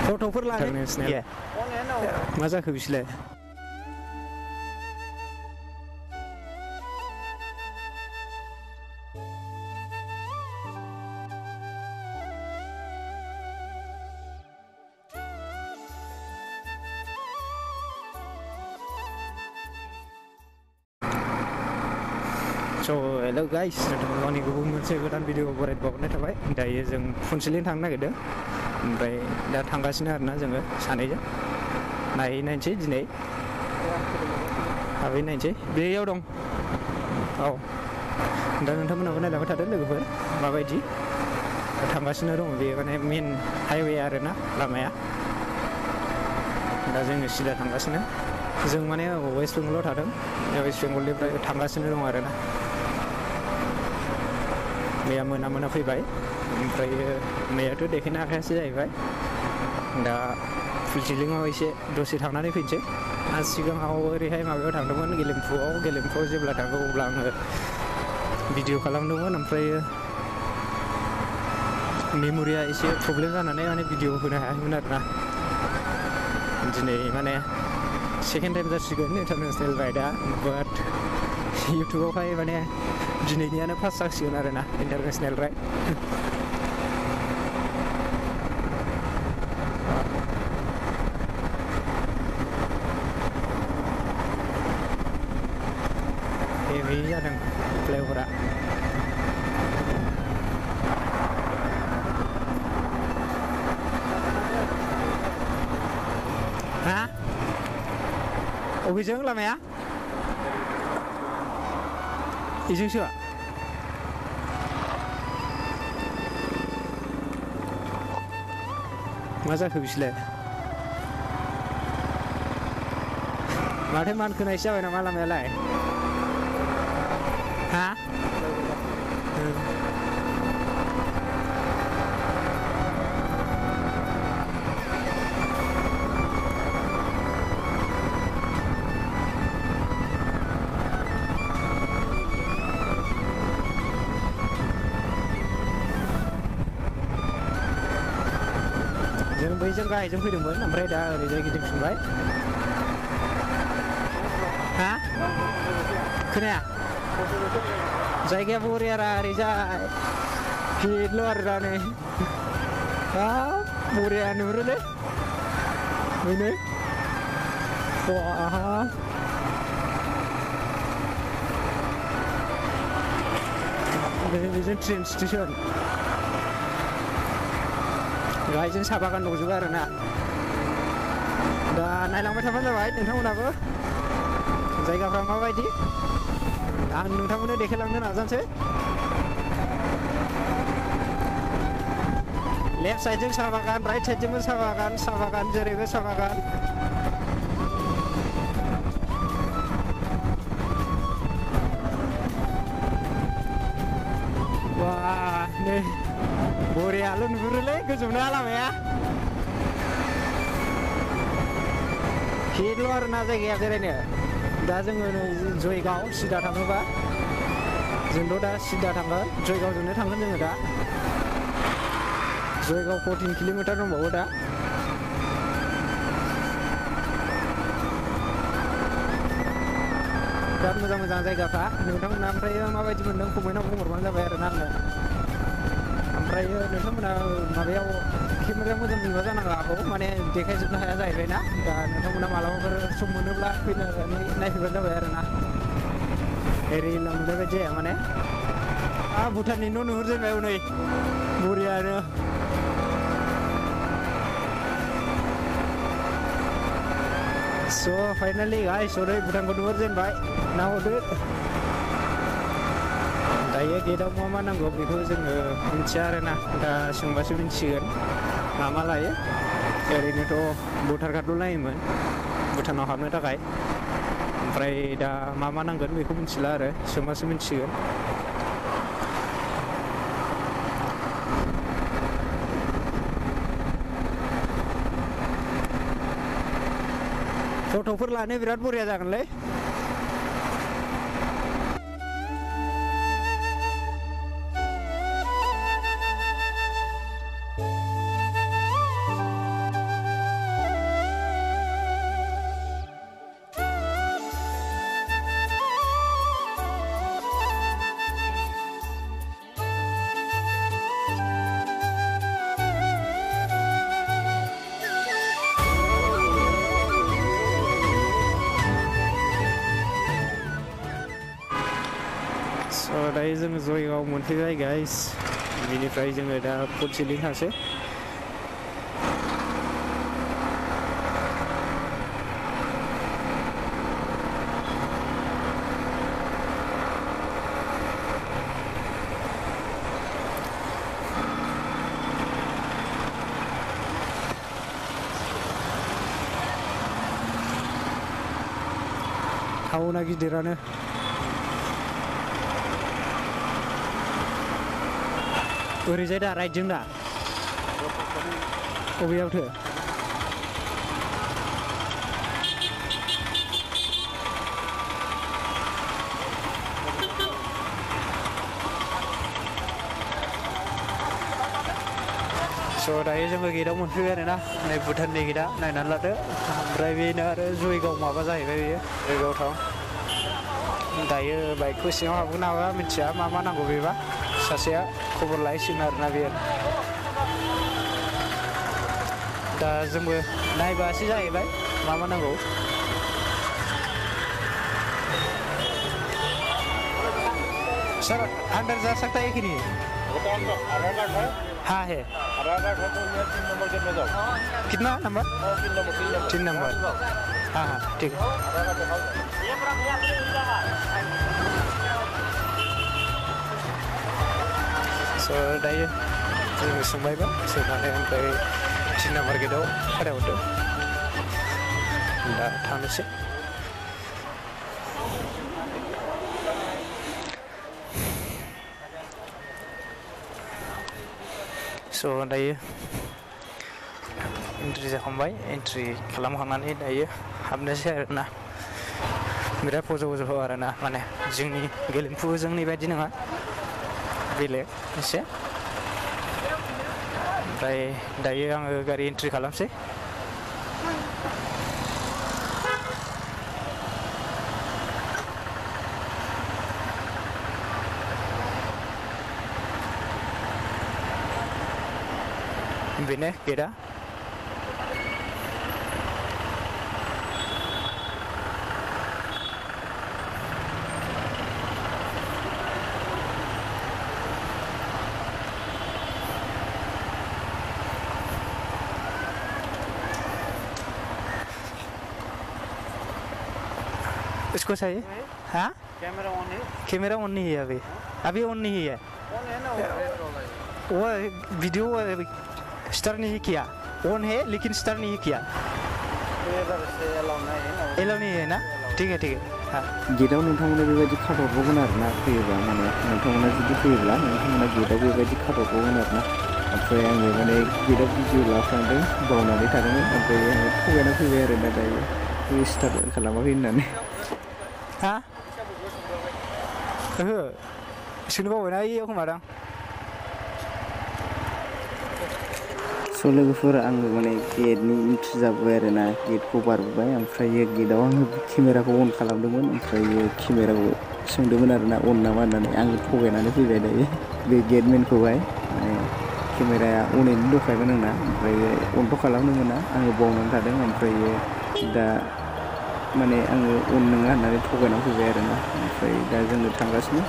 फट'फोर लानो इन्टारनेसनेल मा जाखो बिसोरलाय हेलो गाइस नोंथांमोननि गुबुन मोनसे गोदान भिडिअ बरायबावनाय थाबाय दायो जों फुनसिलिं थांनो नागिरदों ओमफ्राय दा थांगासिनो आरोना जोङो सानैजों नायहैनायसै दिनै हाबहैनायसै बेयाव दं औ दा नोंथांमोनाबो नायलांबाय थादो लोगोफोर माबायदि थांगासिनो दङ बेयो माने मेन हाइवे आरोना लामाया दा जोङो सिदा थांगासिनो जों माने वेस्ट बेंगलाव थादों वेस्ट बेंगलनिफ्राय थांगासिनो दं आरोना मैया मोना फैबाय ओमफ्राय मैयाथ' देखायनो हाखायासै जाहैबाय दा फुनसिलिङाव एसे दसे थांनानै फैनोसै आरो सिगाङाव ओरैहाय माबायाव थांदोंमोन गेलेमफुआव जेब्ला थाङो अब्ला आङो भिडिअ खालामदोंमोन ओमफ्राय मेम'रिया एसे प्रब्लेम जानानै माने भिडिअ होनो हायाखैमोन आरोना दिनै माने सेकेन्ड टाइम जासिगोन इन्टारनेसनेल राइडआ बाट इउटुबावहाय माने दिनैनियानो फार्स्ट जासिगोन आरोना इन्टारनेसनेल राइड हेभि जादों फ्लाइअभारा हा अबेजों लामाया बेजोंसो मा जाखो बिसोरलाय माथो मानखोनायसो जाबाय नामा लामायालाय हा जों बैजों गाहायजों फैदोंमोन ओमफ्राय दा ओरैजाय गिदिंफिनबाय हा खोनाया जायगाया बरियारा ओरैजाय गिदल' आरोना नै हाब बरिया नुहुरोलै बेनो बेजों ट्रेन स्टेसन गाहायजों साहा बागान दंजोबो आरोना दा नायलांबाय थाबानो जाबाय नोंथांमोनाबो जायगाफ्रा माबायदि आं नोंथांमोननो देखायलांनो नाजानोसै लेफ्ट साइडजों साहा बागान राइट साइडजोंबो साहा बागान जेरैबो साहा बागान wah nih boriya lu नुहुरोलै गोजौना लामाया हिटल' आरोना जायगाया बेरायनो दा जोङो जयगाव सिदा थाङोबा जोंथ' दा सिदा थांगोन जयगावजोंनो थांगोन जोङो दा जयगाव 14 किल'मिटार दंबावो दा बिराद मोजां जायगाफ्रा नोंथांमोना ओमफ्राय माबायदि मोनदों कमेन्टआव बुंहरबानो जाबाय आरोना आंनो ओमफ्राय नोंथांमोना माबायाव केमेराया मोजां नुबा जानांगौ आंखौ माने देखायजोबनो हाया जाहैबाय ना दा नोंथांमोना मालाबाफोर सम मोनोब्ला फैनानै नायफैबानो जाबाय आरोना रियेलाव नुनाय बायदि जाया माने भुटाननि न' नुहुरजेनबाय हनै बरियानो So finally guys, udah Bhutanखौ नुहुरजेनबाय नाहरदो दायो गेटआव मा नांगौ बेखौ जोङो मिथिया आरोना दा सोंबासो मिथिगोन मा लायो ओरैनोथ' भटार कार्डल' लायोमोन भुटानाव हाबनो थाखाय ओमफ्राय दा मा नांगोन बेखौ मिथिला आरो सोंबासो मिथिगोन फट'फोर लानो बिराद बरिया जागोनलै ओमफ्राय जोङो जयगाव मोनफैबाय गाइस बिनिफ्राय जोङो दा फुडसिलिं थांसै टाउना गिदिरानो ओरैजाय दा राइटजों दा बबेयावथो स' दायो जोङो गेटआव मोनफैबाय आरोना नै भुटाननि गेटआ नायनानै लादो ओमफ्राय बेनो आरो जयगाव माबा जाहैबाय बेयो जयगाव टाउन दायो बाइकखौ सिङाव हाबगोन हाबा मिथिया मा मा नांगौ बेबा सासेया खबर लाहैसिगोन आरोना बेयो दा जोंबो नायबासो जाहैबाय मा मा नांगौ सर अंदर जा सकता है कि नहीं हाँ है कितना नंबर 3 नंबर हाँ हाँ ठीक है स' दायो जोङो सोंबायबा सोंनानै ओमफ्राय 3 नम्बर गेटआव फाथायहरदो दा थांनोसै स' दायो एन्ट्रि जाखांबाय एन्ट्रि खालामखांनानै दायो हाबनोसै आरोना बिराद फज' आरोना माने जोंनि गेलेमफु जोंनि बायदि नङा बेलेग एसे ओमफ्राय दायो आङो गारि एन्ट्रि खालामसै बेनो गेटआ इसको चाहिए हाँ कैमरा ऑन नहीं है अभी ऑन नहीं है वो वीडियो स्टार्ट नहीं किया ऑन है लेकिन स्टार्ट नहीं किया एलाउ नहीं है ना ठीक है हाँ गेटआव नोंथांमोना बेबायदि खाथ'हरबावगोन आरोना फैयोबा माने नोंथांमोना जुदि फैयोब्ला नोंथांमोना गेटआव बेबायदि खाथ'हरबावगोन आरोना ओमफ्राय आङो माने गेटआव भिडिअ लाफ्लांदों बावनानै थादोंमोन ओमफ्राय आङो थगायना फैबाय आरोना दायो स्टार्ट खालामाखै होननानै हा ओहो सोंनो बावबायना इयाव खोमादां स' लोगोफोर आङो माने गेटनि एन्ट्रि जाबाय आरोना गेटखौ बारबोबाय ओमफ्राय गेटआव आङो केमेराखौ अन खालामदोंमोन ओमफ्राय केमेराखौ सोंदोंमोन आरोना अन नामा होननानै आङो थगायनानै फैबाय दायो बे गेटमेनखौहाय माने केमेराया अनैनो दंखायोमोन आंना ओमफ्राय अनथ' खालामनो मोना आङो बावनानै थादों ओमफ्राय दा माने आङो अन नङा होननानै थगायनानै फैबाय आरोना ओमफ्राय दा जोङो थांगासिनो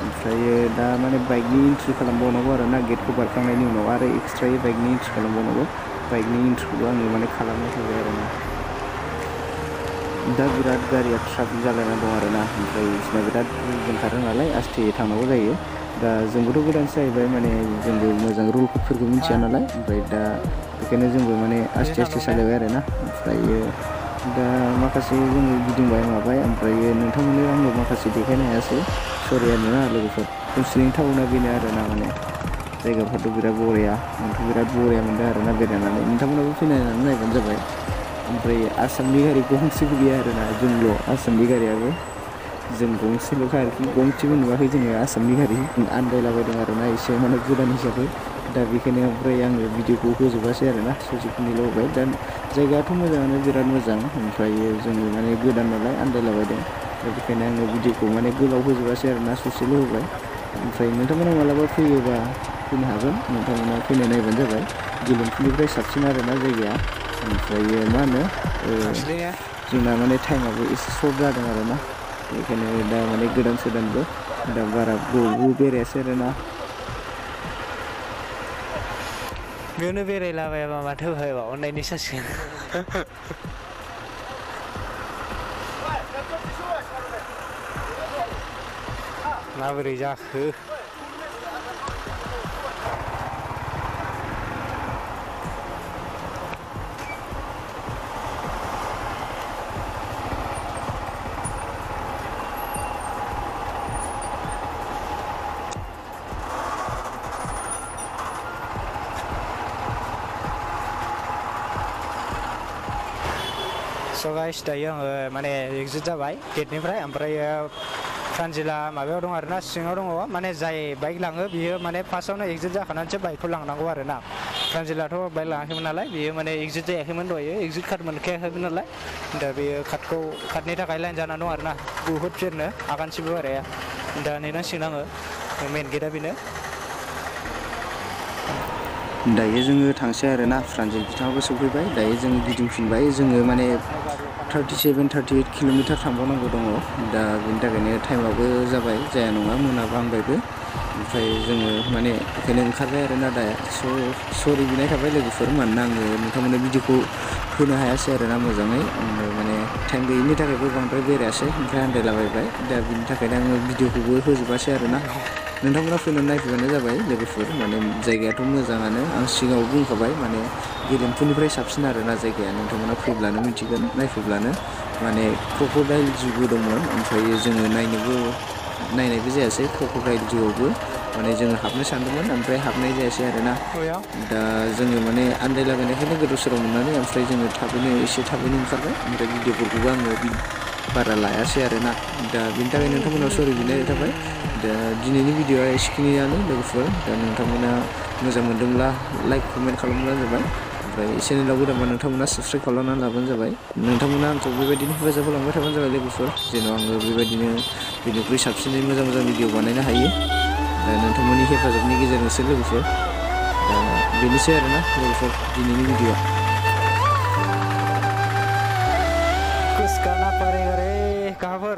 ओमफ्राय दा माने बाइकनि एन्ट्रि खालामबावनांगौ आरोना गेटखौ बारखांनायनि उनाव आरो एक्सट्रायै बाइकनि एन्ट्रि खालामबावनांगौ बाइकनि एन्ट्रिखौबो आङो माने खालामनाय फैबाय आरोना दा बिराद गारिया ट्राफिक जालायना दं आरोना ओमफ्राय बिसोरना बिराद रुलजों खारो नालाय आस्थे थांनांगौ जायो दा जोंबोथ' गोदानसो जाहैबाय माने जोंबो मोजां रुलफोरखौ मिथिया नालाय ओमफ्राय दा बेखायनो जोंबो माने आस्थे सालायबाय आरोना ओमफ्राय दा माखासे जोङो गिदिंबाय माबाय ओमफ्राय नोंथांमोननो आङो माखासे देखायनो हायासै सरि आरोना लोगोफोर फुडसिलिं टाउना बेनो आरोना माने जायगाफ्राथ' बिराद बरिया आंथ' बिराद बरिया मोनदों आरोना बेरायनानै नोंथांमोनाबो फैनानै नायबानो जाबाय ओमफ्राय आसामनि गारि गंसेबो गैया आरोना जोंल' आसामनि गारियाबो जों गंसेल'खा आरोखि गंसेबो नुवाखै जोङो आसामनि गारि आन्दायलाबायदों आरोना एसे माने गोदान हिसाबै दा बेखायनो ओमफ्राय आङो भिडिअखौ होजोबासै आरोना ससेखिनिल' होबाय दा जायगायाथ' मोजाङानो बिराद मोजां ओमफ्राय जोङो माने गोदान नालाय आन्दायलाबायदों दा बेखायनो आङो भिडिअखौ माने गोलाव होजोबासै आरोना ससेल' होबाय ओमफ्राय नोंथांमोना मालाबा फैयोबा फैनो हागोन नोंथांमोना फैनो नायबानो जाबाय गेलेमफुनिफ्राय साबसिन आरोना जायगाया ओमफ्राय मा होनो जोंना माने टाइमाबो एसे सर्ट जादों आरोना बेखायनो दा माने गोदान सोदानबो दा बारा बबावबो बेरायासै आरोना बेयावनो बेरायलाबायाबा माथो भाइबा अननायनि जासिगोन माबोरै जाखो So guys, dayo माने एग्जिट जाबाय गेटनिफ्राय ओमफ्राय फ्रान्जिला माबायाव दं आरोना सिङाव दङ माने जाय बाइक लाङो बियो माने फार्स्टआवनो एग्जिट जाखानानैसो बाइकखौ लांनांगौ आरोना फ्रान्जिलाथ' बाइक लाङाखैमोन नालाय बियो माने एग्जिट जायाखैमोन दहायो एग्जिट कार्ड मोनखायाखैमोन नालाय दा बियो कार्डनि थाखाय लाइन जानानै दं आरोना बुहुत बिरनो आगानसेबो बाराया दा नेनांसिगोन आङो मेन गेटआ बेनो दायो जोङो थांसै आरोना फ्रान्जिल बिथाङाबो सफैबाय दायो जों गिदिंफिनबाय जोङो माने 37-38 किल'मिटार थांबावनांगौ दङ दा बेनि थाखायनो टाइमाबो जाबाय जाया नङा मोनाबांबायबो ओमफ्राय जोङो माने ओंखायनो ओंखारबाय आरोना दा सरि बिनाय थाबाय लोगोफोर मानोना आङो नोंथांमोननो भिडिअखौ होनो हायासै आरोना मोजाङै माने टाइम गैयिनि थाखायबो बांद्राय बेरायासै ओमफ्राय आन्दायलाबायबाय दा बिनि थाखायनो आङो भिडिअखौबो होजोबासै आरोना नोंथांमोना फैनानै नायफैबानो जाबाय लोगोफोर माने जायगायाथ' मोजाङानो आं सिगाङाव बुंखाबाय माने गेलेमफुनिफ्राय साबसिन आरोना जायगाया नोंथांमोना फैब्लानो मिथिगोन नायफैब्लानो माने क्रक'डाइल जुबो दंमोन ओमफ्राय जोङो नायनायबो जायासै क्रक'डाइल जुआवबो माने जोङो हाबनो सानदोंमोन ओमफ्राय हाबनाय जायासै आरोना दा जोङो माने आन्दायलाबायनायखायनो गोदाव सोराव मोननानै ओमफ्राय जोङो एसे थाबैनो ओंखारबाय ओमफ्राय भिडिअफोरखौबो आङो बारा लायासै आरोना दा बेनि थाखाय नोंथांमोनाव सरि बिनाय थाबाय दा दिनैनि भिडिअआ एसेखिनियानो लोगोफोर दा नोंथांमोना मोजां मोनदोंब्ला लाइक कमेन्ट खालामब्लानो जाबाय ओमफ्राय चेनेलाव गोदानबा नोंथांमोना साबस्क्राइब खालामनानै लाबानो जाबाय नोंथांमोना आंखौ बेबायदिनो हेफाजाब होलांबाय थाबानो जाबाय लोगोफोर जेन' आङो बेबायदिनो बेनिख्रुइ साबसिनै मोजां भिडिअ बानायनो हायो दा नोंथांमोननि हेफाजाबनि गेजेरजोंसो लोगोफोर दा बेनोसै आरोना लोगोफोर दिनैनि भिडिअआ कुछ करना पड़ेगा रे कहाँ पर